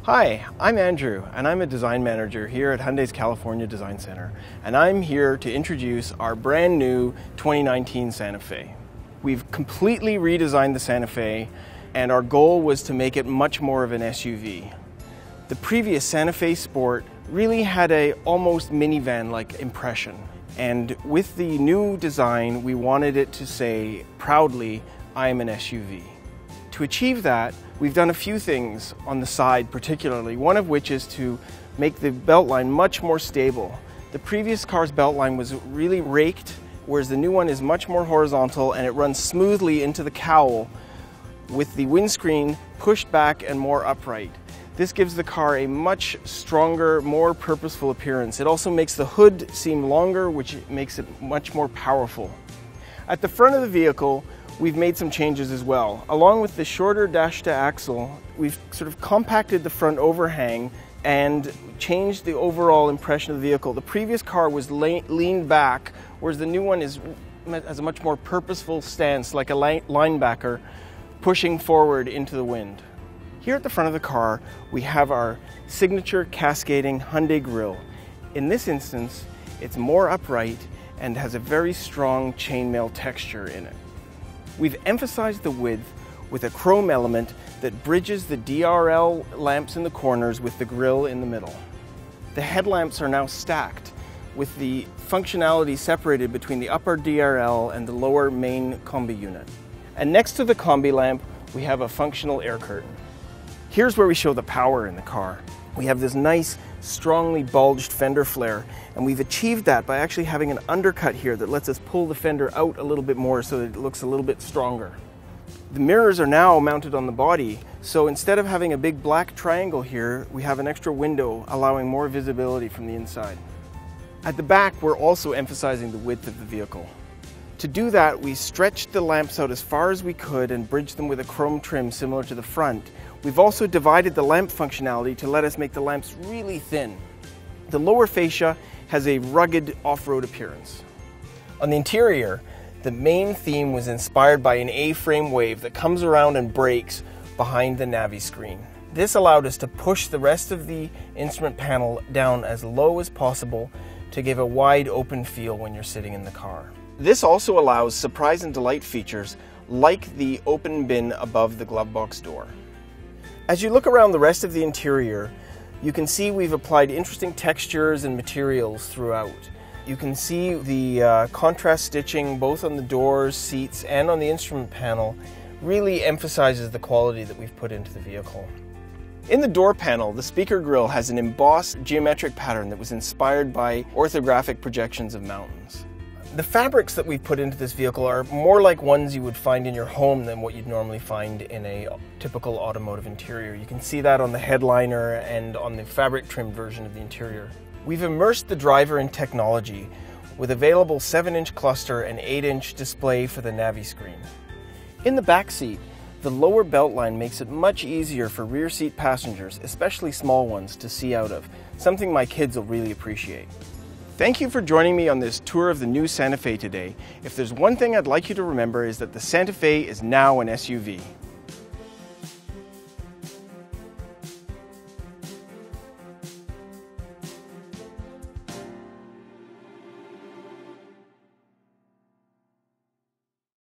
Hi, I'm Andrew, and I'm a design manager here at Hyundai's California Design Center, and I'm here to introduce our brand new 2019 Santa Fe. We've completely redesigned the Santa Fe, and our goal was to make it much more of an SUV. The previous Santa Fe Sport really had a almost minivan-like impression, and with the new design, we wanted it to say proudly, "I'm an SUV." To achieve that, we've done a few things on the side particularly, one of which is to make the beltline much more stable. The previous car's beltline was really raked, whereas the new one is much more horizontal and it runs smoothly into the cowl with the windscreen pushed back and more upright. This gives the car a much stronger, more purposeful appearance. It also makes the hood seem longer, which makes it much more powerful. At the front of the vehicle, we've made some changes as well. Along with the shorter dash-to-axle, we've sort of compacted the front overhang and changed the overall impression of the vehicle. The previous car was leaned back, whereas the new one has a much more purposeful stance, like a linebacker, pushing forward into the wind. Here at the front of the car, we have our signature cascading Hyundai Grille. In this instance, it's more upright and has a very strong chainmail texture in it. We've emphasized the width with a chrome element that bridges the DRL lamps in the corners with the grille in the middle. The headlamps are now stacked with the functionality separated between the upper DRL and the lower main combi unit. And next to the combi lamp, we have a functional air curtain. Here's where we show the power in the car. We have this nice, strongly bulged fender flare, and we've achieved that by actually having an undercut here that lets us pull the fender out a little bit more so that it looks a little bit stronger. The mirrors are now mounted on the body, so instead of having a big black triangle here, we have an extra window allowing more visibility from the inside. At the back, we're also emphasizing the width of the vehicle. To do that, we stretched the lamps out as far as we could and bridged them with a chrome trim similar to the front. We've also divided the lamp functionality to let us make the lamps really thin. The lower fascia has a rugged off-road appearance. On the interior, the main theme was inspired by an A-frame wave that comes around and breaks behind the Navi screen. This allowed us to push the rest of the instrument panel down as low as possible to give a wide open feel when you're sitting in the car. This also allows surprise and delight features like the open bin above the glove box door. As you look around the rest of the interior, you can see we've applied interesting textures and materials throughout. You can see the contrast stitching both on the doors, seats, and on the instrument panel really emphasizes the quality that we've put into the vehicle. In the door panel, the speaker grille has an embossed geometric pattern that was inspired by orthographic projections of mountains. The fabrics that we've put into this vehicle are more like ones you would find in your home than what you'd normally find in a typical automotive interior. You can see that on the headliner and on the fabric trimmed version of the interior. We've immersed the driver in technology with available 7-inch cluster and 8-inch display for the Navi screen. In the back seat, the lower belt line makes it much easier for rear seat passengers, especially small ones, to see out of, something my kids will really appreciate. Thank you for joining me on this tour of the new Santa Fe today. If there's one thing I'd like you to remember is that the Santa Fe is now an SUV.